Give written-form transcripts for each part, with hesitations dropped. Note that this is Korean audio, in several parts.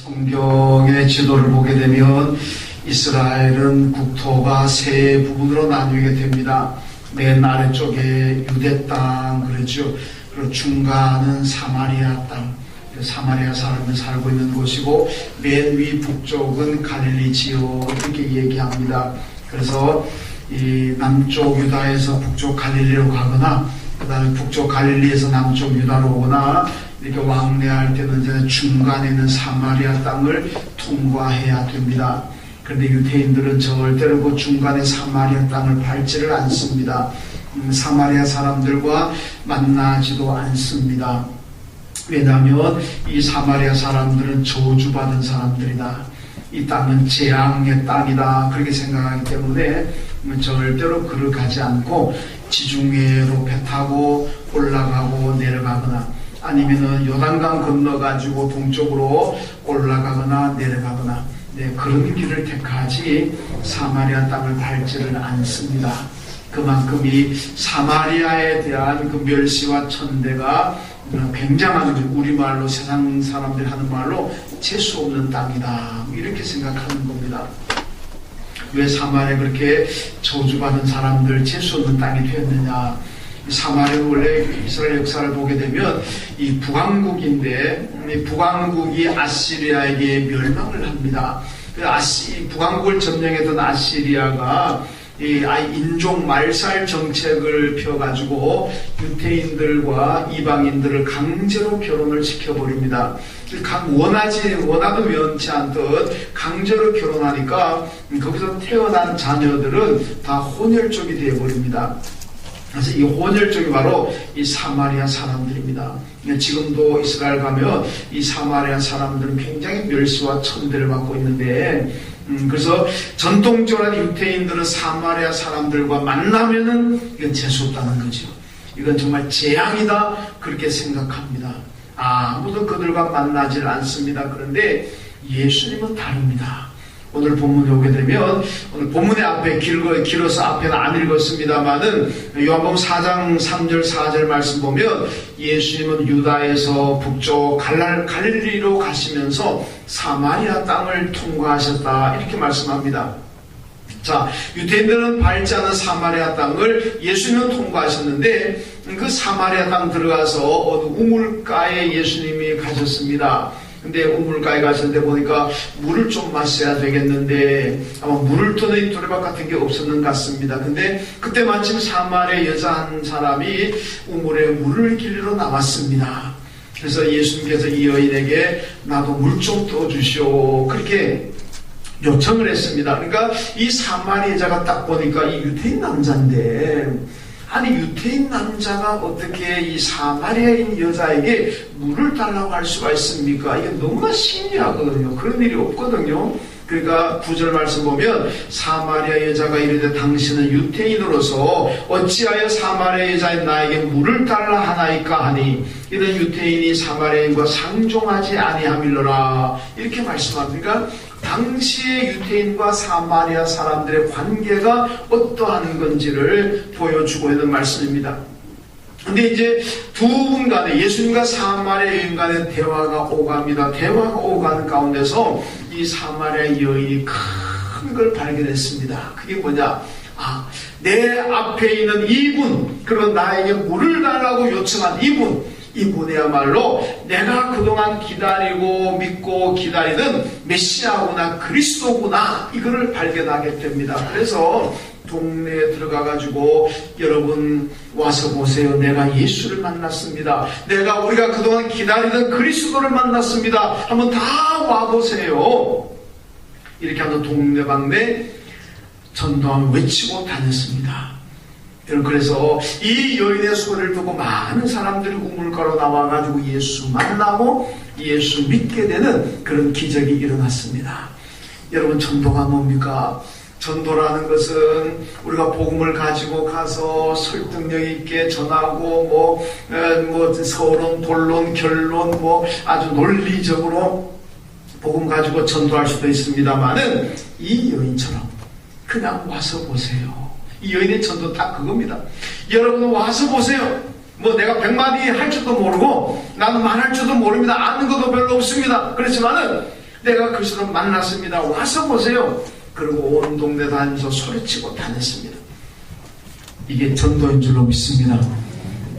성경의 지도를 보게 되면 이스라엘은 국토가 세 부분으로 나뉘게 됩니다. 맨 아래쪽에 유대 땅 그러죠. 그리고 중간은 사마리아 땅, 사마리아 사람이 살고 있는 곳이고, 맨 위 북쪽은 갈릴리 지역 이렇게 얘기합니다. 그래서 이 남쪽 유다에서 북쪽 갈릴리로 가거나, 그 다음에 북쪽 갈릴리에서 남쪽 유다로 오거나, 이렇게 왕래할 때는 이제 중간에 있는 사마리아 땅을 통과해야 됩니다. 그런데 유대인들은 절대로 그 중간에 사마리아 땅을 밟지를 않습니다. 사마리아 사람들과 만나지도 않습니다. 왜냐하면 이 사마리아 사람들은 저주받은 사람들이다. 이 땅은 재앙의 땅이다. 그렇게 생각하기 때문에 절대로 그를 가지 않고 지중해로 배 타고 올라가고 내려가거나, 아니면은 요단강 건너가지고 동쪽으로 올라가거나 내려가거나, 그런 길을 택하지 사마리아 땅을 밟지를 않습니다. 그만큼 이 사마리아에 대한 그 멸시와 천대가 굉장한, 우리말로 세상 사람들이 하는 말로 재수 없는 땅이다, 이렇게 생각하는 겁니다. 왜 사마리아 그렇게 저주받은 사람들, 재수 없는 땅이 되었느냐? 사마리아는 원래 이스라엘 역사를 보게 되면 이 북왕국인데, 이 북왕국이 아시리아에게 멸망을 합니다. 북왕국을 점령했던 아시리아가 이 인종 말살 정책을 펴가지고 유태인들과 이방인들을 강제로 결혼을 시켜버립니다. 원하도 원치 않듯 강제로 결혼하니까 거기서 태어난 자녀들은 다 혼혈족이 되어버립니다. 그래서 이 혼혈족이 바로 이 사마리아 사람들입니다. 지금도 이스라엘 가면 이 사마리아 사람들은 굉장히 멸시와 천대를 받고 있는데, 그래서 전통적으로 유태인들은 사마리아 사람들과 만나면은 이건 재수없다는 거죠. 이건 정말 재앙이다, 그렇게 생각합니다. 아무도 그들과 만나질 않습니다. 그런데 예수님은 다릅니다. 오늘 본문에 오게 되면, 오늘 본문의 앞에 길어서 앞에는 안 읽었습니다만은, 요한복음 4장 3절 4절 말씀 보면 예수님은 유다에서 북쪽 갈릴리로 가시면서 사마리아 땅을 통과하셨다, 이렇게 말씀합니다. 자, 유대인들은 밟지 않은 사마리아 땅을 예수님은 통과하셨는데, 그 사마리아 땅 들어가서 우물가에 예수님이 가셨습니다. 근데 우물가에 가셨는데 보니까 물을 좀 마셔야 되겠는데, 아마 물을 떠는 두레박 같은 게 없었는 것 같습니다. 근데 그때 마침 사마리아 여자 한 사람이 우물에 물을 길러 나왔습니다. 그래서 예수님께서 이 여인에게 나도 물 좀 떠주시오, 그렇게 요청을 했습니다. 그러니까 이 사마리아 여자가 딱 보니까 이 유대인 남자인데, 아니 유대인 남자가 어떻게 이 사마리아인 여자에게 물을 달라고 할 수가 있습니까? 이게 너무나 신기하거든요. 그런 일이 없거든요. 그러니까 9절 말씀 보면 사마리아 여자가 이르되 당신은 유태인으로서 어찌하여 사마리아 여자인 나에게 물을 달라 하나이까 하니, 이런 유태인이 사마리아인과 상종하지 아니함일러라, 이렇게 말씀합니다. 당시의 유태인과 사마리아 사람들의 관계가 어떠한 건지를 보여주고 있는 말씀입니다. 근데 이제 두 분 간에, 예수님과 사마리아 여인 간의 대화가 오갑니다. 대화가 오가는 가운데서 이 사마리아 여인이 큰 걸 발견했습니다. 그게 뭐냐? 내 앞에 있는 이분, 그리고 나에게 물을 달라고 요청한 이분이야말로 내가 그동안 기다리고 믿고 기다리는 메시아구나, 그리스도구나, 이거를 발견하게 됩니다. 그래서 동네에 들어가가지고 여러분 와서 보세요. 내가 예수를 만났습니다. 우리가 그동안 기다리던 그리스도를 만났습니다. 한번 다 와보세요. 이렇게 하면 동네방네 전도하면 외치고 다녔습니다. 그래서 이 여인의 소리를 듣고 많은 사람들이 우물가로 나와가지고 예수 만나고 예수 믿게 되는 그런 기적이 일어났습니다. 여러분, 전도가 뭡니까? 전도라는 것은 우리가 복음을 가지고 가서 설득력 있게 전하고 서론, 본론, 결론, 아주 논리적으로 복음 가지고 전도할 수도 있습니다만은, 이 여인처럼 그냥 와서 보세요. 이 여인의 전도 딱 그겁니다. 여러분 와서 보세요. 내가 100마디 할 줄도 모르고 나는 말할 줄도 모릅니다. 아는 것도 별로 없습니다. 그렇지만은 내가 그리스도를 만났습니다. 와서 보세요. 그리고 온 동네 다니면서 소리치고 다녔습니다. 이게 전도인 줄로 믿습니다.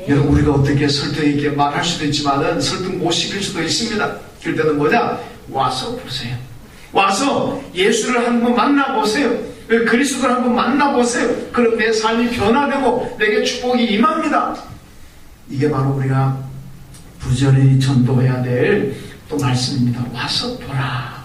여러분, 우리가 어떻게 설득 있게 말할 수도 있지만은 설득 못 시킬 수도 있습니다. 그럴 때는 뭐냐? 와서 보세요. 와서 예수를 한번 만나보세요. 그리스도를 한번 만나보세요. 그럼 내 삶이 변화되고 내게 축복이 임합니다. 이게 바로 우리가 부지런히 전도해야 될 또 말씀입니다. 와서 보라.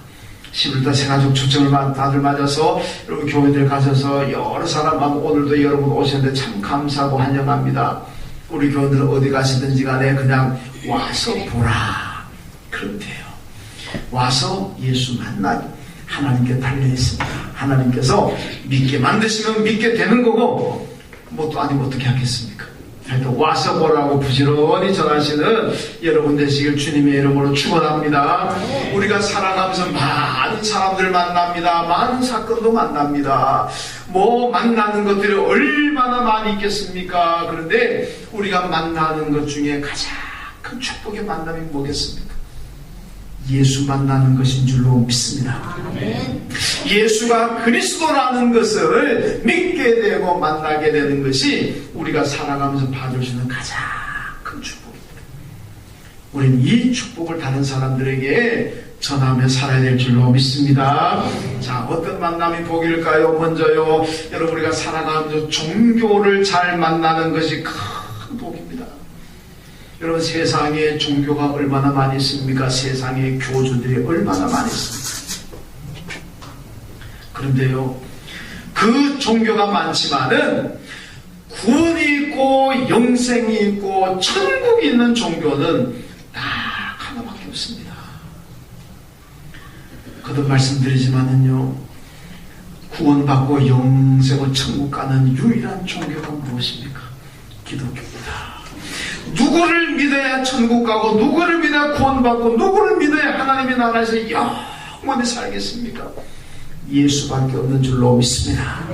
11월 새가족 초청을 다들 맞아서 여러분 교회들 가셔서 여러 사람하고 오늘도 여러분 오셨는데 참 감사하고 환영합니다. 우리 교회들 어디 가시든지 간에 그냥 와서 보라. 그러면 돼요. 와서 예수 만나기. 하나님께 달려있습니다. 하나님께서 믿게 만드시면 믿게 되는 거고 뭐 또 아니면 어떻게 하겠습니까? 하여튼 와서 보라고 부지런히 전하시는 여러분 되시길 주님의 이름으로 축원합니다. 우리가 살아가면서 많은 사람들 만납니다. 많은 사건도 만납니다. 뭐 만나는 것들이 얼마나 많이 있겠습니까? 그런데 우리가 만나는 것 중에 가장 큰 축복의 만남이 뭐겠습니까? 예수 만나는 것인 줄로 믿습니다. 예수가 그리스도라는 것을 믿게 되고 만나게 되는 것이 우리가 살아가면서 받을 수 있는 가장 큰 축복입니다. 우리는 이 축복을 다른 사람들에게 전하며 살아야 될 줄로 믿습니다. 자, 어떤 만남이 복일까요? 먼저요, 여러분 우리가 살아가면서 종교를 잘 만나는 것이 큰 복입니다. 여러분 세상에 종교가 얼마나 많이 있습니까? 세상에 교주들이 얼마나 많이 있습니까? 그런데요, 그 종교가 많지만은 구원이 있고 영생이 있고 천국이 있는 종교는 딱 하나밖에 없습니다. 거듭 말씀드리지만은요, 구원받고 영생을 천국 가는 유일한 종교가 무엇입니까? 기독교입니다. 누구를 믿어야 천국 가고 누구를 믿어야 구원받고 누구를 믿어야 하나님의 나라에서 영원히 살겠습니까? 예수밖에 없는 줄로 믿습니다.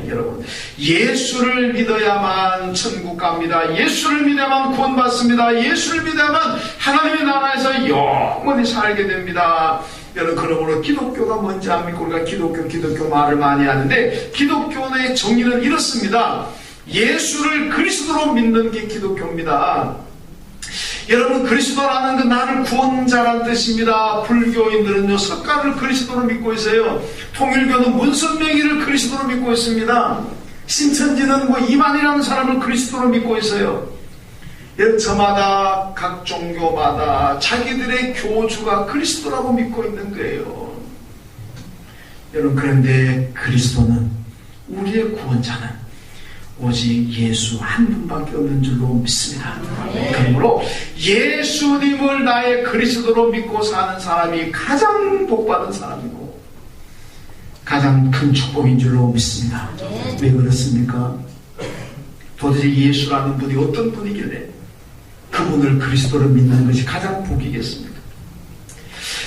여러분, 예수를 믿어야만 천국 갑니다. 예수를 믿어야만 구원받습니다. 예수를 믿어야만 하나님의 나라에서 영원히 살게 됩니다. 여러분, 그러므로 기독교가 뭔지 압니까? 우리가 기독교 말을 많이 하는데 기독교의 정의는 이렇습니다. 예수를 그리스도로 믿는 게 기독교입니다. 여러분, 그리스도라는 건 나를 구원자라는 뜻입니다. 불교인들은요, 석가를 그리스도로 믿고 있어요. 통일교는 문선명이를 그리스도로 믿고 있습니다. 신천지는 뭐 이만이라는 사람을 그리스도로 믿고 있어요. 저마다 각 종교마다 자기들의 교주가 그리스도라고 믿고 있는 거예요. 여러분, 그런데 그리스도는, 우리의 구원자는 오직 예수 한 분밖에 없는 줄로 믿습니다. 그러므로 예수님을 나의 그리스도로 믿고 사는 사람이 가장 복받은 사람이고 가장 큰 축복인 줄로 믿습니다. 왜 그렇습니까? 도대체 예수라는 분이 어떤 분이길래 그분을 그리스도로 믿는 것이 가장 복이겠습니까?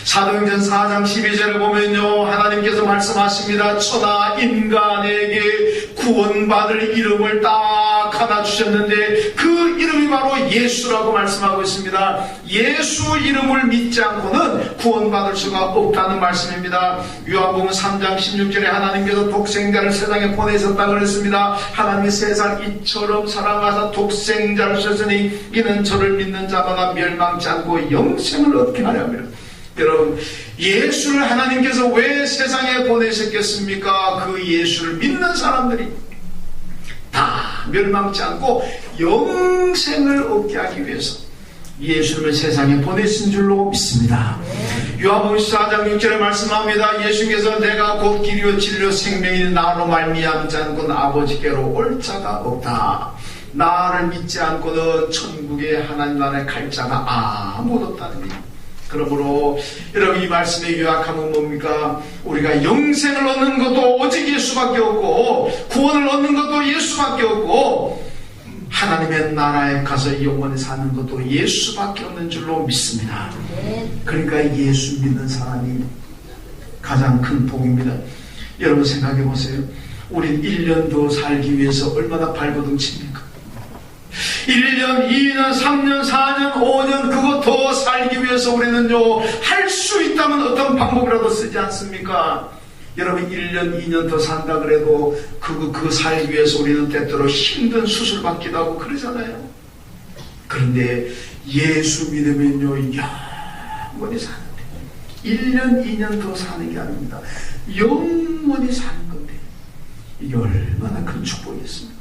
사도행전 4장 12절을 보면요, 하나님께서 말씀하십니다. 천하 인간에게 구원받을 이름을 딱 하나 주셨는데 그 이름이 바로 예수라고 말씀하고 있습니다. 예수 이름을 믿지 않고는 구원받을 수가 없다는 말씀입니다. 요한복음 3장 16절에 하나님께서 독생자를 세상에 보내셨다 그랬습니다. 하나님이 세상 이처럼 사랑하사 독생자를 주셨으니 이는 저를 믿는 자마다 멸망치 않고 영생을 얻게 하려며. 여러분, 예수를 하나님께서 왜 세상에 보내셨겠습니까? 그 예수를 믿는 사람들이 다 멸망치 않고 영생을 얻게 하기 위해서 예수를 세상에 보내신 줄로 믿습니다. 요한복음 4장 6절에 말씀합니다. 예수께서 내가 곧 길이요 진리요 생명이니 나로 말미암지 않고는 아버지께로 올 자가 없다. 나를 믿지 않고는 천국의 하나님 나라에 갈 자가 아무도 없다는 겁니다. 그러므로 여러분, 이 말씀의 요약하면 뭡니까? 우리가 영생을 얻는 것도 오직 예수밖에 없고 구원을 얻는 것도 예수밖에 없고 하나님의 나라에 가서 영원히 사는 것도 예수밖에 없는 줄로 믿습니다. 그러니까 예수 믿는 사람이 가장 큰 복입니다. 여러분 생각해 보세요. 우린 1년 더 살기 위해서 얼마나 발버둥 칩니까? 1년, 2년, 3년, 4년, 5년 그거 더 살기 위해서 우리는요 할 수 있다면 어떤 방법이라도 쓰지 않습니까? 여러분 1년, 2년 더 산다 그래도 그 살기 위해서 우리는 때때로 힘든 수술 받기도 하고 그러잖아요. 그런데 예수 믿으면요 영원히 사는데 1년, 2년 더 사는 게 아닙니다. 영원히 사는 건데 이게 얼마나 큰 축복이었습니까?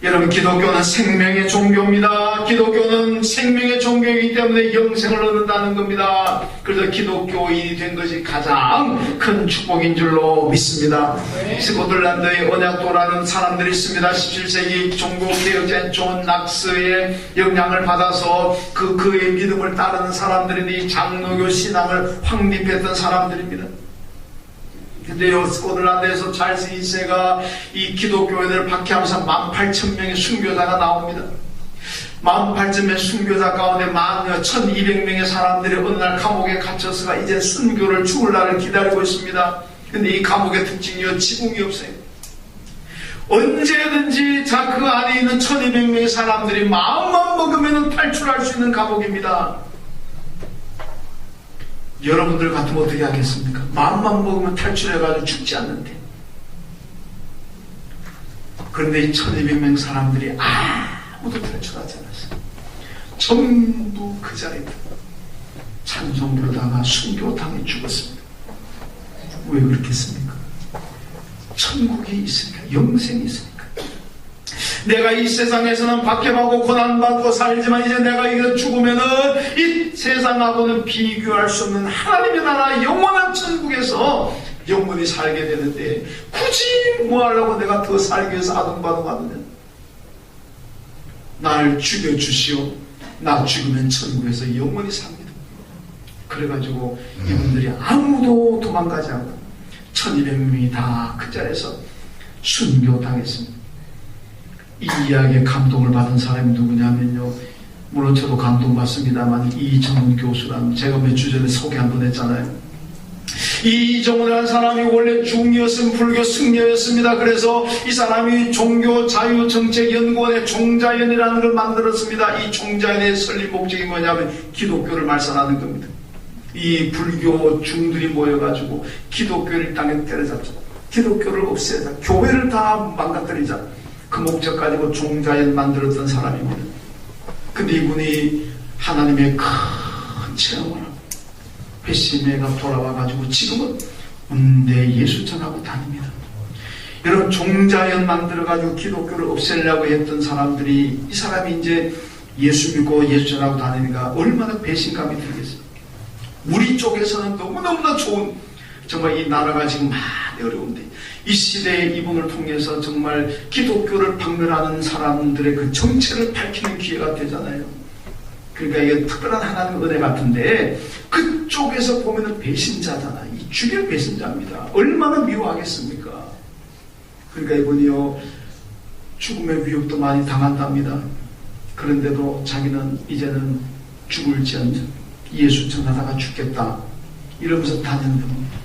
여러분 기독교는 생명의 종교입니다. 기독교는 생명의 종교이기 때문에 영생을 얻는다는 겁니다. 그래서 기독교인이 된 것이 가장 큰 축복인 줄로 믿습니다. 스코틀랜드의 언약도라는 사람들이 있습니다. 17세기 종교개혁자인 존 낙스의 영향을 받아서 그의 믿음을 따르는 사람들이 장로교 신앙을 확립했던 사람들입니다. 근데요, 스코틀랜드에서 찰스 2세가 이 기독교인을 박해하면서 18,000명의 순교자가 나옵니다. 18,000명의 순교자 가운데 1,200명의 사람들이 어느 날 감옥에 갇혀서가 이제 순교를 죽을 날을 기다리고 있습니다. 근데 이 감옥의 특징이요, 지붕이 없어요. 언제든지 그 안에 있는 1,200명의 사람들이 마음만 먹으면 탈출할 수 있는 감옥입니다. 여러분들 같으면 어떻게 하겠습니까? 마음만 먹으면 탈출해가지고 죽지 않는데. 그런데 이 1,200명 사람들이 아무도 탈출하지 않았어요. 전부 그 자리에 찬송 부르다가 순교당해 죽었습니다. 왜 그렇겠습니까? 천국이 있으니까, 영생이 있으니까. 내가 이 세상에서는 박해받고 고난받고 살지만 이제 내가 이거 죽으면은 이 세상하고는 비교할 수 없는 하나님의 나라 영원한 천국에서 영원히 살게 되는데 굳이 뭐 하려고 내가 더 살기 위해서 아둥바둥하느냐. 날 죽여주시오. 나 죽으면 천국에서 영원히 삽니다. 그래가지고 이분들이 아무도 도망가지 않고 1,200명이 다 그 자리에서 순교당했습니다. 이 이야기에 감동을 받은 사람이 누구냐면요, 물론 저도 감동받습니다만 이정훈 교수라는, 제가 몇 주 전에 소개 한번 했잖아요. 이정훈이라는 사람이 원래 중이었으면 불교 승려였습니다. 그래서 이 사람이 종교자유정책연구원의 종자연이라는 걸 만들었습니다. 이 종자연의 설립 목적이 뭐냐면 기독교를 말살하는 겁니다. 이 불교 중들이 모여가지고 기독교를 땅에 때려잡자, 기독교를 없애자, 교회를 다 망가뜨리자, 그 목적 가지고 종자연 만들었던 사람입니다. 근데 이분이 하나님의 큰 체험을 하고 회심회가 돌아와가지고 지금은 온데 예수 전하고 다닙니다. 이런 종자연 만들어가지고 기독교를 없애려고 했던 사람들이, 이 사람이 이제 예수 믿고 예수 전하고 다니니까 얼마나 배신감이 들겠어요. 우리 쪽에서는 너무너무나 좋은, 정말 이 나라가 지금 많이 어려운데 이 시대에 이분을 통해서 정말 기독교를 박멸하는 사람들의 그 정체를 밝히는 기회가 되잖아요. 그러니까 이게 특별한 하나님의 은혜 같은데 그쪽에서 보면은 배신자잖아. 이 죽일 배신자입니다. 얼마나 미워하겠습니까? 그러니까 이분이요, 죽음의 위협도 많이 당한답니다. 그런데도 자기는 이제는 죽을지언정 예수 전하다가 죽겠다 이러면서 다니는 겁니다.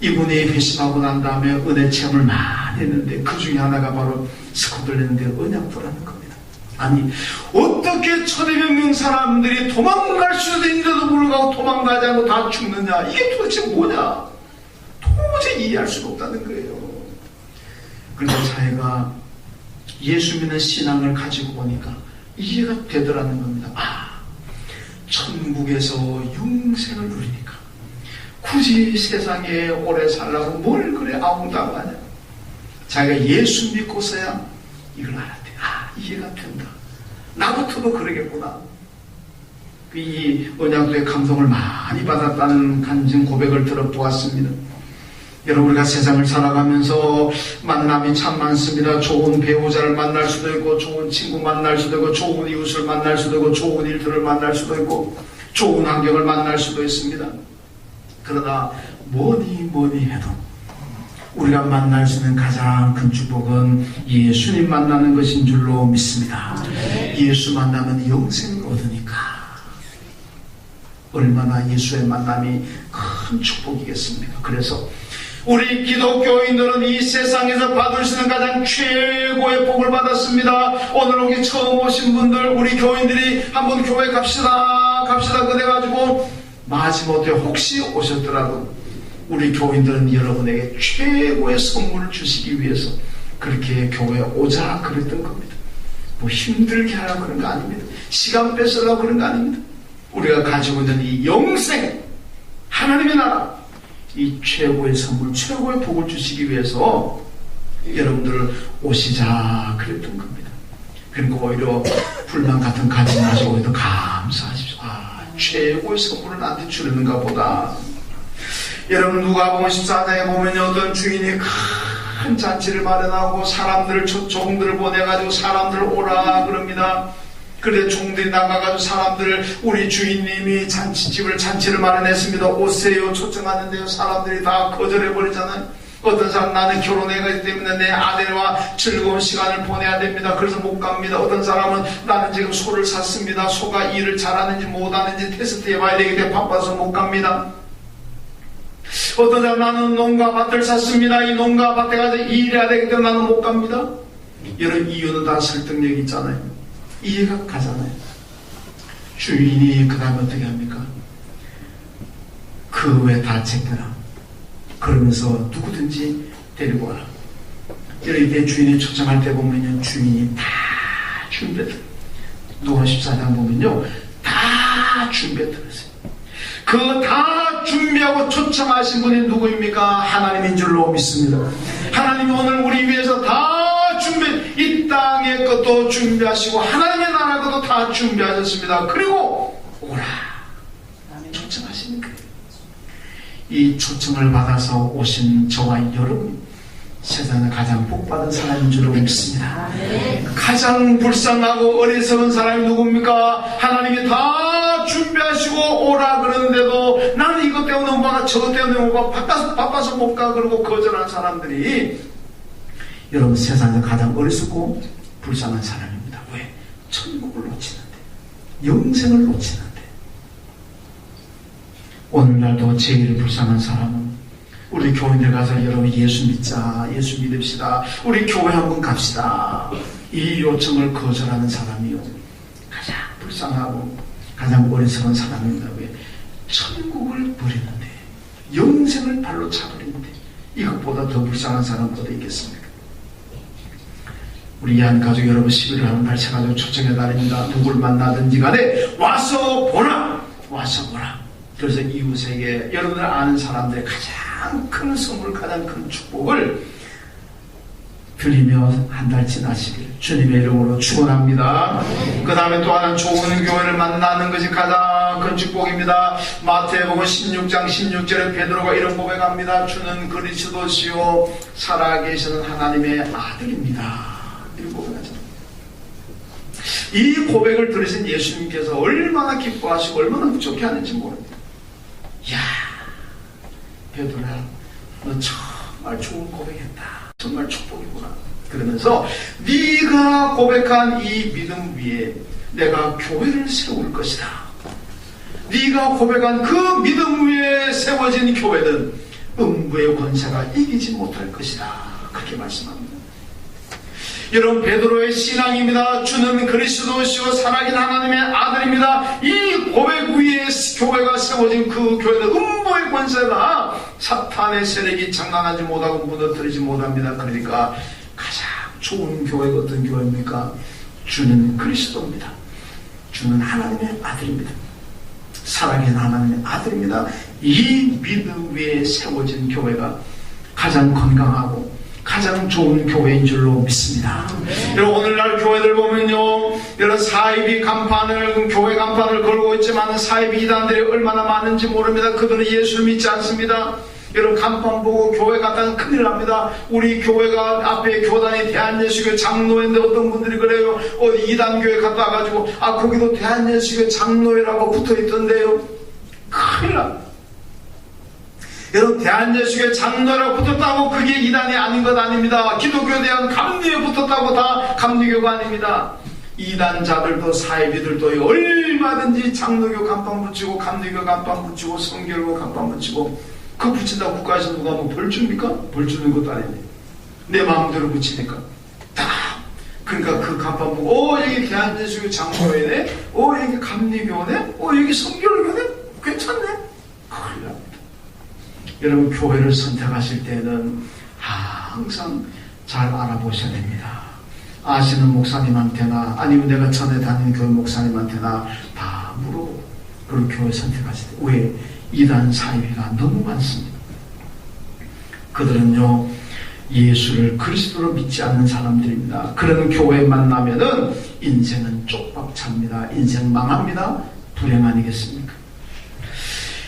이분이 회심하고 난 다음에 은혜 체험을 많이 했는데 그 중에 하나가 바로 스코틀랜드의 언약도라는 겁니다. 아니, 어떻게 1,200명 사람들이 도망갈 수도 있는데도 불구하고 도망가지 않고 다 죽느냐, 이게 도대체 뭐냐, 도저히 이해할 수가 없다는 거예요. 그래서 자기가 예수 믿는 신앙을 가지고 보니까 이해가 되더라는 겁니다. 천국에서 영생을 누리니까 굳이 세상에 오래 살라고 뭘 그래 아웅다웅하냐. 자기가 예수 믿고서야 이걸 알았대. 이해가 된다. 나부터도 그러겠구나. 이 언약도의 감동을 많이 받았다는 간증 고백을 들어보았습니다. 여러분, 우리가 세상을 살아가면서 만남이 참 많습니다. 좋은 배우자를 만날 수도 있고, 좋은 친구 만날 수도 있고, 좋은 이웃을 만날 수도 있고, 좋은 일들을 만날 수도 있고, 좋은 환경을 만날 수도 있습니다. 그러나 뭐니 해도 우리가 만날 수 있는 가장 큰 축복은 예수님 만나는 것인 줄로 믿습니다. 예수 만나면 영생을 얻으니까 얼마나 예수의 만남이 큰 축복이겠습니까? 그래서 우리 기독교인들은 이 세상에서 받을 수 있는 가장 최고의 복을 받았습니다. 오늘 오기 처음 오신 분들, 우리 교인들이 한번 교회 갑시다 그래가지고 마지못해 혹시 오셨더라도 우리 교인들은 여러분에게 최고의 선물을 주시기 위해서 그렇게 교회에 오자 그랬던 겁니다. 뭐 힘들게 하라고 그런 거 아닙니다. 시간 뺏으려고 그런 거 아닙니다. 우리가 가지고 있는 이 영생, 하나님의 나라, 이 최고의 선물, 최고의 복을 주시기 위해서 여러분들을 오시자 그랬던 겁니다. 그리고 오히려 불만 같은 가지 마시고 오히려 감사하십시오. 최고의 선물을 나한테 주는가 보다. 여러분 누가복음 14장에 보면 어떤 주인이 큰 잔치를 마련하고 사람들을, 종들을 보내가지고 사람들을 오라 그럽니다. 그런데 종들이 나가가지고 사람들을, 우리 주인님이 잔치를 마련했습니다, 오세요 초청하는데요, 사람들이 다 거절해버리잖아요. 어떤 사람, 나는 결혼해가기 때문에 내 아내와 즐거운 시간을 보내야 됩니다, 그래서 못 갑니다. 어떤 사람은 나는 지금 소를 샀습니다, 소가 일을 잘하는지 못하는지 테스트 해봐야 되기 때문에 바빠서 못 갑니다. 어떤 사람, 나는 농가밭을 샀습니다, 이 농가밭에 가서 일해야 되기 때문에 나는 못 갑니다. 이런 이유는 다 설득력이 있잖아요. 이해가 가잖아요. 주인이 그 다음에 어떻게 합니까? 그 외 다 챙겨라 그러면서 누구든지 데리고 와라. 이럴 때 주인이 초청할 때 보면요, 주인이 다 준비했어요. 누가 14장 보면요, 다 준비했어요. 그 다 준비하고 초청하신 분이 누구입니까? 하나님인 줄로 믿습니다. 하나님이 오늘 우리 위해서 다 이 땅의 것도 준비하시고 하나님의 나라 것도 다 준비하셨습니다. 그리고 오라 초청하시는 거예요. 이 초청을 받아서 오신 저와 여러분, 세상에 가장 복받은 사람인 줄로 믿습니다. 가장 불쌍하고 어리석은 사람이 누굽니까? 하나님이 다 준비하시고 오라 그러는데도 나는 이것 때문에 못 가, 저것 때문에 못 가, 바빠서 못 가 그러고 거절한 사람들이 여러분 세상에서 가장 어리석고 불쌍한 사람입니다. 왜? 천국을 놓치는데, 영생을 놓치는데. 오늘날도 제일 불쌍한 사람은 우리 교인들 가서 여러분 예수 믿자, 예수 믿읍시다, 우리 교회 한번 갑시다, 이 요청을 거절하는 사람이요, 가장 불쌍하고 가장 어리석은 사람입니다. 왜? 천국을 버리는데, 영생을 발로 차버리는데 이것보다 더 불쌍한 사람 어디 있겠습니까? 우리 한 가족 여러분 11월 하는 날 새가족 초청의 날입니다. 누구를 만나든지 간에 와서 보라, 와서 보라. 그래서 이웃에게, 여러분들 아는 사람들의 가장 큰 선물, 가장 큰 축복을 드리며 한 달 지나시길 주님의 이름으로 축원합니다. 그 다음에 또 하나는 좋은 교회를 만나는 것이 가장 큰 축복입니다. 마태복음 16장 16절에 베드로가 이런 고백합니다. 주는 그리스도시요 살아계시는 하나님의 아들입니다. 이런 고백하잖아요. 이 고백을 들으신 예수님께서 얼마나 기뻐하시고 얼마나 좋게 하는지 모릅니다. 야, 베드로야, 너 정말 좋은 고백했다, 정말 축복이구나. 그러면서 네가 고백한 이 믿음 위에 내가 교회를 세울 것이다. 네가 고백한 그 믿음 위에 세워진 교회는 음부의 권세가 이기지 못할 것이다. 그렇게 말씀합니다. 여러분, 베드로의 신앙입니다. 주는 그리스도시요 살아계신 하나님의 아들입니다. 이 고백 위에 교회가 세워진 그 교회는 음부의 권세가, 사탄의 세력이 장난하지 못하고 무너뜨리지 못합니다. 그러니까 가장 좋은 교회가 어떤 교회입니까? 주는 그리스도입니다. 주는 하나님의 아들입니다. 살아계신 하나님의 아들입니다. 이 믿음 위에 세워진 교회가 가장 건강하고 가장 좋은 교회인 줄로 믿습니다. 여러분, 오늘날 교회들 보면요, 여러 사이비 간판을, 교회 간판을 걸고 있지만 사이비 이단들이 얼마나 많은지 모릅니다. 그들은 예수를 믿지 않습니다. 여러분, 간판 보고 교회 갔다가 큰일 납니다. 우리 교회가 앞에 교단이 대한예수교 장로인데 어떤 분들이 그래요. 어디 이단교회 갔다 와가지고 거기도 대한예수교 장로회라고 붙어있던데요. 큰일 납니다. 여러분, 대한예수교 장로라고 붙었다고 그게 이단이 아닌 것 아닙니다. 기독교에 대한 감리에 붙었다고 다 감리교가 아닙니다. 이단자들도 사이비들도 얼마든지 장로교 간판 붙이고 감리교 간판 붙이고 성결교 간판 붙이고 그거 붙인다고 국가에서 누가 뭐 벌 줍니까? 벌 주는 것도 아닌데 내 마음대로 붙이니까 딱. 그러니까 그 간판 보고 여기 대한예수교 장로회네, 여기 감리교네, 여기 성결교네, 괜찮네. 큰일 납니다. 여러분 교회를 선택하실 때는 항상 잘 알아보셔야 됩니다. 아시는 목사님한테나 아니면 내가 전에 다니는 교회 목사님한테나 다 물어보고 그런 교회 선택하실 때 왜? 이단 사이비가 너무 많습니다. 그들은요 예수를 그리스도로 믿지 않는 사람들입니다. 그런 교회 만나면은 인생은 쪽박찹니다. 인생 망합니다. 불행 아니겠습니까?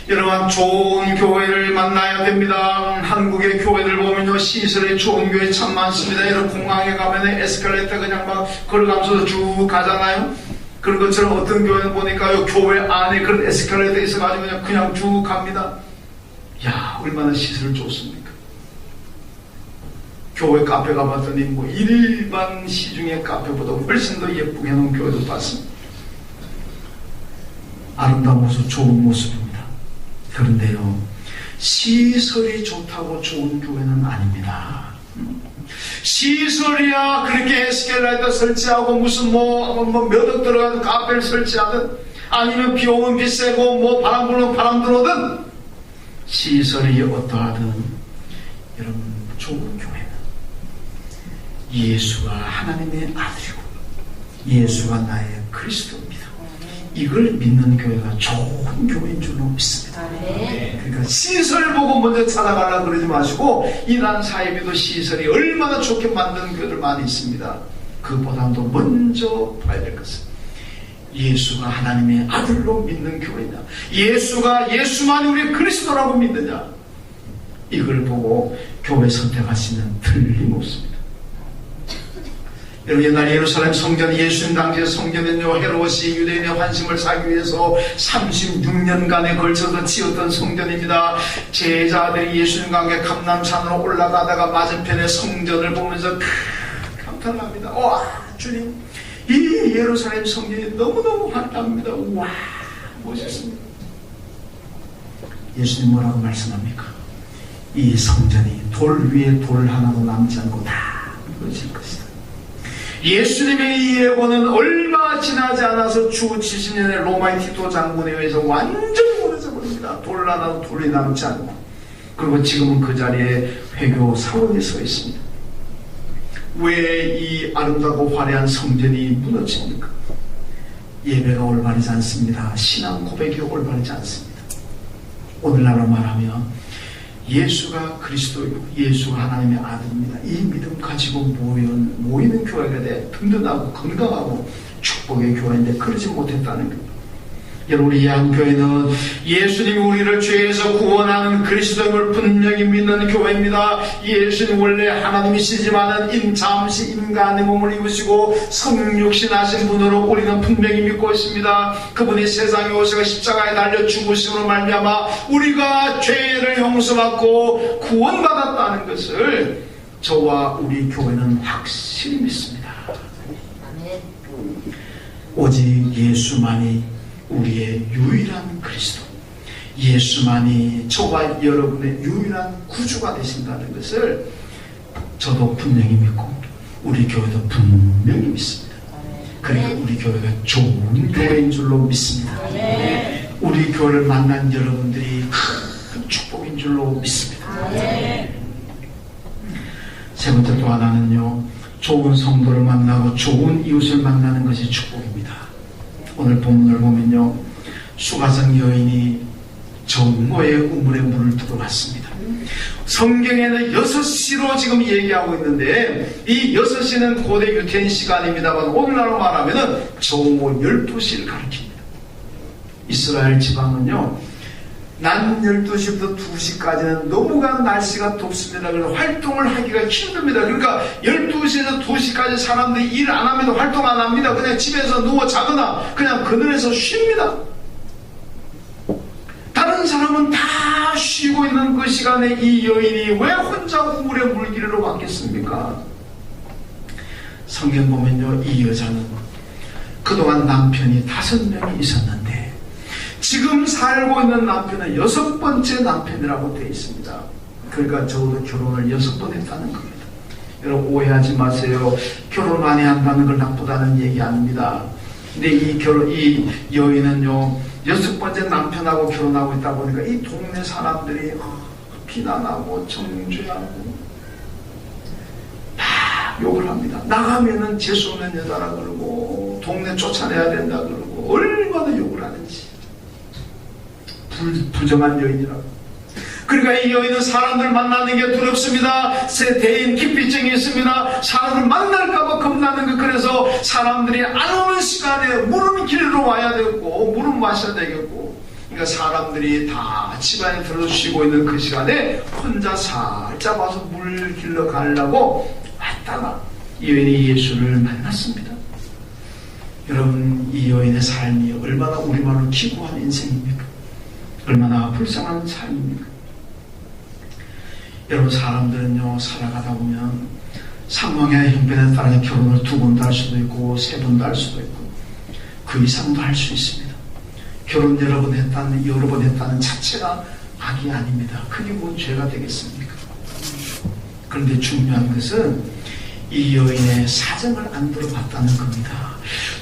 여러분 좋은 교회를 만나야 됩니다. 한국의 교회들 보면요 시설이 좋은 교회 참 많습니다. 이런 공항에 가면 에스컬레이터 그냥 막 걸어가면서 쭉 가잖아요. 그런 것처럼 어떤 교회는 보니까요 교회 안에 그런 에스컬레이터 있어가지고 그냥 쭉 갑니다. 야 얼마나 시설 좋습니까? 교회 카페 가봤더니 뭐 일반 시중의 카페보다 훨씬 더 예쁘게 해놓은 교회도 봤습니다. 아름다운 모습, 좋은 모습입니다. 그런데요 시설이 좋다고 좋은 교회는 아닙니다. 시설이야 그렇게 에스컬레이터 설치하고 무슨 몇 억 들어가는 카페를 설치하든 아니면 비 오면 비 세고 바람 불면 바람 들어오든 시설이 어떠하든 여러분 좋은 교회는 예수가 하나님의 아들이고 예수가 나의 그리스도입니다. 이걸 믿는 교회가 좋은 교회인 줄로 믿습니다. 그러니까 시설 보고 먼저 찾아가려고 그러지 마시고 이단 사이비도 시설이 얼마나 좋게 만든 교회들 많이 있습니다. 그보다도 먼저 봐야 될 것은 예수가 하나님의 아들로 믿는 교회냐, 예수만이 우리의 그리스도라고 믿느냐, 이걸 보고 교회 선택하시면 틀림없습니다. 여러분 옛날 예루살렘 성전 예수님 당시의 성전은요 헤롯이 유대인의 환심을 사기 위해서 36년간에 걸쳐서 지었던 성전입니다. 제자들이 예수님과 함께 감람산으로 올라가다가 맞은편의 성전을 보면서 감탄을 합니다. 와 주님 이 예루살렘 성전이 너무너무 환합니다. 와 멋있습니다. 예수님 뭐라고 말씀합니까? 이 성전이 돌 위에 돌 하나도 남지 않고 다 무너질 것이다. 예수님의 이 예고는 얼마 지나지 않아서 주 70년의 로마의 티토 장군에 의해서 완전히 무너져 버립니다. 돌 하나도 돌이 남지 않고. 그리고 지금은 그 자리에 회교 사원이 서 있습니다. 왜 이 아름다고 화려한 성전이 무너집니까? 예배가 올바르지 않습니다. 신앙 고백이 올바르지 않습니다. 오늘날로 말하면 예수가 그리스도이고 예수가 하나님의 아들입니다. 이 믿음 가지고 모이는 교회가 돼 든든하고 건강하고 축복의 교회인데 그러지 못했다는 겁니다. 여러분 이 한 교회는 예수님이 우리를 죄에서 구원하는 그리스도임을 분명히 믿는 교회입니다. 예수님 원래 하나님이시지만은 잠시 인간의 몸을 입으시고 성육신하신 분으로 우리는 분명히 믿고 있습니다. 그분이 세상에 오셔서 십자가에 달려 죽으심으로 말미암아 우리가 죄를 용서받고 구원받았다는 것을 저와 우리 교회는 확실히 믿습니다. 오직 예수만이 우리의 유일한 그리스도, 예수만이 저와 여러분의 유일한 구주가 되신다는 것을 저도 분명히 믿고 우리 교회도 분명히 믿습니다. 그러니까 우리 교회가 좋은 교회인 줄로 믿습니다. 우리 교회를 만난 여러분들이 큰 축복인 줄로 믿습니다. 세 번째 또 하나는요, 좋은 성도를 만나고 좋은 이웃을 만나는 것이 축복입니다. 오늘 본문을 보면요, 수가성 여인이 정오의 우물에 물을 들어왔습니다. 성경에는 6시로 지금 얘기하고 있는데 이 6시는 고대 유태인 시간입니다만 오늘날로 말하면 정오 12시를 가리킵니다. 이스라엘 지방은요 낮 12시부터 2시까지는 너무나 날씨가 덥습니다. 그래서 활동을 하기가 힘듭니다. 그러니까 12시에서 2시까지 사람들이 일 안 합니다. 활동 안 합니다. 그냥 집에서 누워 자거나 그냥 그늘에서 쉽니다. 다른 사람은 다 쉬고 있는 그 시간에 이 여인이 왜 혼자 우물에 물기로 왔겠습니까? 성경 보면요, 이 여자는 그동안 남편이 5명이 있었는데 지금 지금 살고 있는 남편은 6번째 남편이라고 되어 있습니다. 그러니까 적어도 결혼을 6번 했다는 겁니다. 여러분 오해하지 마세요. 결혼 많이 한다는 걸 나쁘다는 얘기 아닙니다. 근데 이 여인은요 6번째 남편하고 결혼하고 있다 보니까 이 동네 사람들이 비난하고 정죄하고 다 욕을 합니다. 나가면은 재수없는 여자라 그러고 동네 쫓아내야 된다 그러고 얼마나 욕을 하는지. 부정한 여인이라고. 그러니까 이 여인은 사람들 만나는 게 두렵습니다. 대인 기피증이 있습니다. 사람을 만날까봐 겁나는 거. 그래서 사람들이 안 오는 시간에 물은 길로 와야 되고 물은 마셔야 되겠고, 그러니까 사람들이 다 집안에 들어주시고 있는 그 시간에 혼자 살짝 와서 물 길러 가려고 왔다가 이 여인이 예수를 만났습니다. 여러분 이 여인의 삶이 얼마나 우리말로 기구한 인생입니까? 얼마나 불쌍한 삶입니까? 여러분 사람들은요 살아가다 보면 상황의 형편에 따라 결혼을 2번도 할 수도 있고 3번도 할 수도 있고 그 이상도 할 수 있습니다. 결혼 여러 번 했다는 자체가 악이 아닙니다. 그게 뭐 죄가 되겠습니까? 그런데 중요한 것은 이 여인의 사정을 안 들어봤다는 겁니다.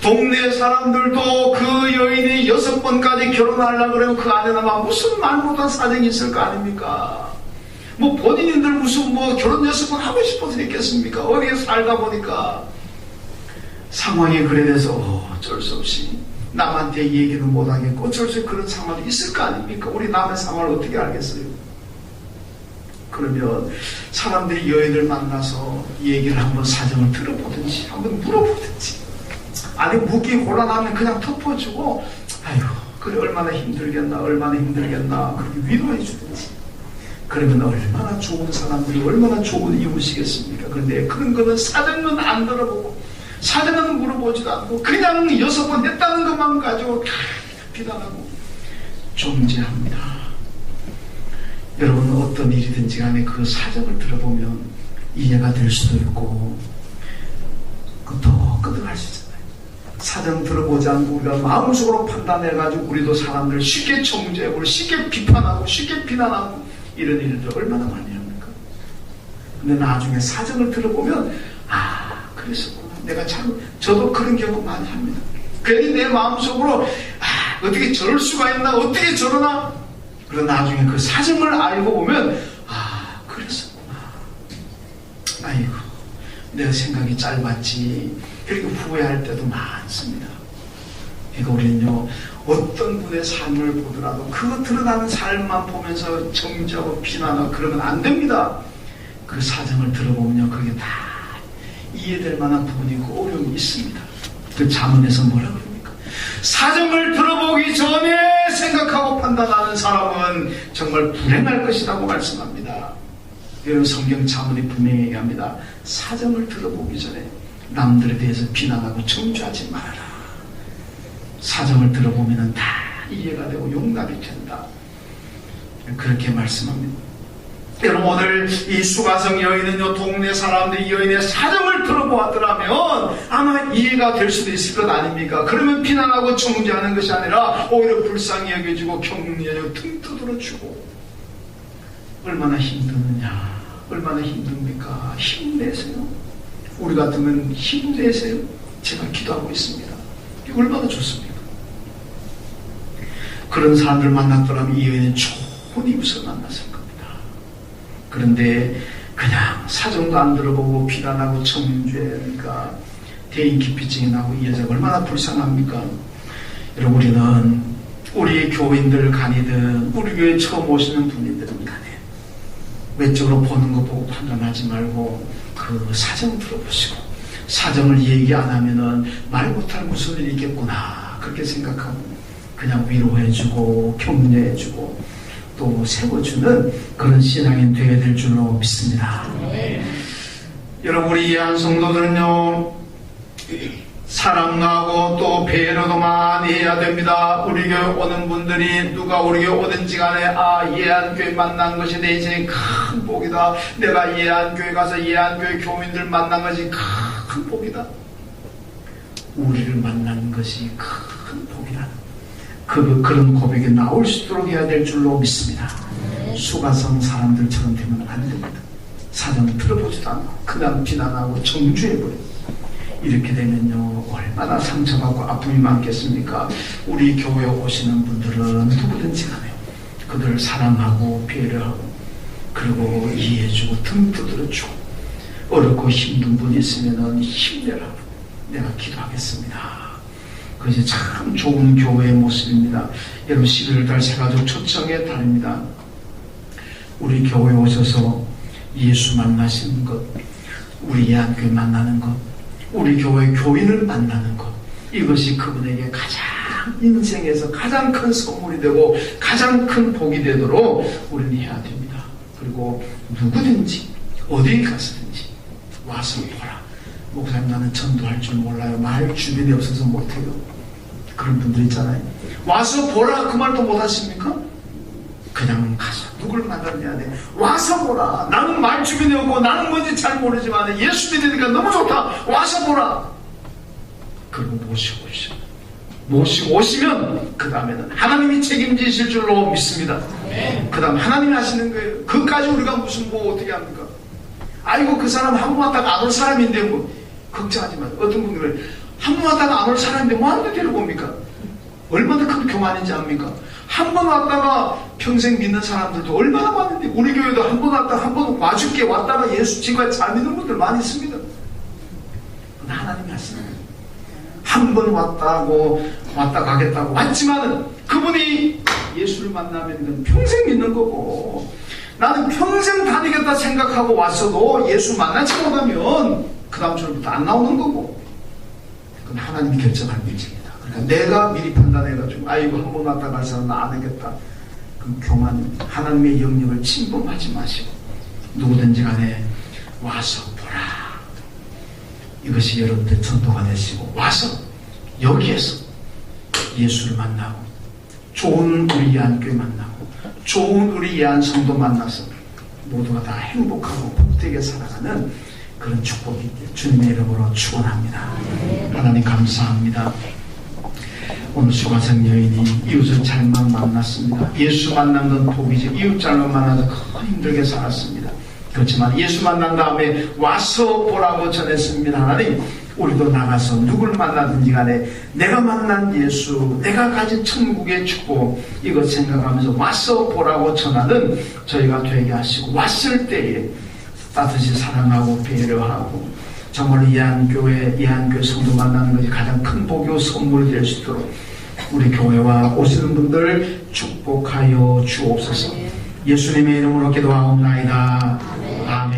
동네 사람들도 그 여인이 6번까지 결혼하려고 그러면 그 안에다가 무슨 말 못한 사정이 있을 거 아닙니까? 뭐 본인들 무슨 뭐 결혼 6번 하고 싶어서 했겠습니까? 어디에 살다 보니까 상황이 그래 돼서 어쩔 수 없이 남한테 얘기는 못하겠고 어쩔 수 없이 그런 상황이 있을 거 아닙니까? 우리 남의 상황을 어떻게 알겠어요? 그러면 사람들이 여인을 만나서 얘기를 한번 사정을 들어보든지 한번 물어보든지, 아니 묵이 곤란하면 그냥 덮어주고 아이고 그래 얼마나 힘들겠나 그렇게 위로해 주든지, 그러면 얼마나 좋은 사람들이 얼마나 좋은 이웃이겠습니까? 그런데 그런 거는 사정은 안 들어보고 사정은 물어보지도 않고 그냥 6번 했다는 것만 가지고 비난하고 정죄합니다. 여러분 어떤 일이든지 간에 그 사정을 들어보면 이해가 될 수도 있고 또 끄덕할 수 있잖아요. 사정 들어보지 않고 우리가 마음속으로 판단해가지고 우리도 사람들 쉽게 정죄하고 쉽게 비판하고 쉽게 비난하고 이런 일들 얼마나 많이 합니까? 근데 나중에 사정을 들어보면 그랬었구나. 저도 그런 경험 많이 합니다. 괜히 내 마음속으로 어떻게 저럴 수가 있나, 어떻게 저러나. 그러고 나중에 그 사정을 알고 보면 그랬었구나. 아이고 내가 생각이 짧았지. 그리고 후회할 때도 많습니다. 그러니까 우리는요 어떤 분의 삶을 보더라도 그 드러나는 삶만 보면서 정죄하고 비난하고 그러면 안 됩니다. 그 사정을 들어보면요 그게 다 이해될 만한 부분이 있고 어려움이 있습니다. 그 잠언에서 뭐라 그럽니까? 사정을 들어보기 전에 생각하고 판단하는 사람은 정말 불행할 것이라고 말씀합니다. 여러분 성경 잠언이 분명히 얘기합니다. 사정을 들어보기 전에 남들에 대해서 비난하고 정죄하지 말아라. 사정을 들어보면 다 이해가 되고 용납이 된다. 그렇게 말씀합니다. 여러분 오늘 이 수가성 여인은요 동네 사람들이 여인의 사정을 들어보았더라면 아마 이해가 될 수도 있을 것 아닙니까? 그러면 비난하고 정죄하는 것이 아니라 오히려 불쌍히 여겨주고 격려하고 등 두드려주고. 얼마나 힘드느냐, 얼마나 힘듭니까? 힘내세요. 우리 같으면 힘내세요. 제가 기도하고 있습니다. 이게 얼마나 좋습니까? 그런 사람들 만났더라면 이 여인은 좋은 이웃을 만났을 겁니다. 그런데 그냥 사정도 안 들어보고 비난하고 정죄하니까 대인 기피증이 나고 이 여자가 얼마나 불쌍합니까? 여러분 우리는 우리 교인들 간이든 우리 교회 처음 오시는 분이든 간에 외적으로 보는 거 보고 판단하지 말고 그 사정 들어보시고 사정을 얘기 안 하면은 말 못할 무슨 일이 있겠구나 그렇게 생각하고 그냥 위로해주고 격려해주고 또 세워주는 그런 신앙인 되어야 될 줄로 믿습니다. 여러분 우리 예한 성도들은요 사랑하고 또 배려도 많이 해야 됩니다. 우리 교회 오는 분들이 누가 우리 교회 오든지 간에 예한교회 만난 것이 내 인생의 큰 복이다. 내가 예한교회 가서 예한교회 교민들 만난 것이 큰 복이다. 우리를 만나는 것이 큰 복이다. 그런 고백이 나올 수 있도록 해야 될 줄로 믿습니다. 수가성 사람들처럼 되면 안 됩니다. 사정을 들어보지도 않고 그냥 비난하고 정죄해버려요. 이렇게 되면요, 얼마나 상처받고 아픔이 많겠습니까? 우리 교회에 오시는 분들은 누구든지 간에 그들을 사랑하고 배려하고 그리고 이해해주고 등 두드려주고 어렵고 힘든 분 있으면 힘내라고 내가 기도하겠습니다. 그것이 참 좋은 교회의 모습입니다. 여러분 11월달 새가족 초청의 달입니다. 우리 교회에 오셔서 예수 만나시는 것, 우리 예한교회 만나는 것, 우리 교회 교인을 만나는 것, 이것이 그분에게 가장 인생에서 가장 큰 선물이 되고 가장 큰 복이 되도록 우리는 해야 됩니다. 그리고 누구든지 어디에 가서든지 와서 보라. 목사님 나는 전도할 줄 몰라요. 말 주변에 없어서 못해요. 그런 분들 있잖아요. 와서 보라 그 말도 못하십니까? 그냥 가서 누굴 만났냐 돼. 와서 보라. 나는 말 주변에 없고 나는 뭔지 잘 모르지만 예수 믿으니까 너무 좋다. 와서 보라. 그리고 모시고 오시오. 모시고 오시면 그 다음에는 하나님이 책임지실 줄로 믿습니다. 그 다음 하나님이 하시는 거예요. 그까지 우리가 무슨 뭐 어떻게 합니까? 아이고 그 사람 한 번 왔다가 안 올 사람인데 뭐 걱정하지 마세요. 어떤 분들은 한 번 왔다가 안 올 사람인데 뭐 하는데 데리고 옵니까? 얼마나 큰 교만인지 압니까? 한 번 왔다가 평생 믿는 사람들도 얼마나 많은데 우리 교회도 한 번 왔다가 한 번 와줄게 왔다가 예수 지금까지 잘 믿는 분들 많이 있습니다. 하나님이 하시는 거예요. 한 번 왔다 가겠다고 왔지만은 그분이 예수를 만나면 평생 믿는 거고 나는 평생 다니겠다 생각하고 왔어도 예수 만나지 못하면 그 다음 주부터 안 나오는 거고 그건 하나님이 결정할 문제입니다. 그러니까 내가 미리 판단해가지고 아이고 한 번 왔다 가서 나 안 하겠다. 그럼 교만입니다. 하나님의 영역을 침범하지 마시고 누구든지 간에 와서 보라. 이것이 여러분들 전도가 되시고 와서 여기에서 예수를 만나고 좋은 우리 예한교회 만나고 좋은 우리 예한 성도 만나서 모두가 다 행복하고 복되게 살아가는 그런 축복이 있길 주님의 이름으로 축원합니다. 하나님 감사합니다. 오늘 수가성 여인이 이웃을 잘만 만났습니다. 예수 만난 건 복이죠. 이웃 잘만 만나서 힘들게 살았습니다. 그렇지만 예수 만난 다음에 와서 보라고 전했습니다. 하나님 우리도 나가서 누굴 만나든지 간에 내가 만난 예수, 내가 가진 천국의 축복 이것 생각하면서 와서 보라고 전하는 저희가 되게 하시고 왔을 때에 따뜻이 사랑하고 배려하고 정말로 예한교회 성도 만나는 것이 가장 큰 복이고 선물이 될 수 있도록 우리 교회와 오시는 분들 축복하여 주옵소서. 예수님의 이름으로 기도하옵나이다. 아멘.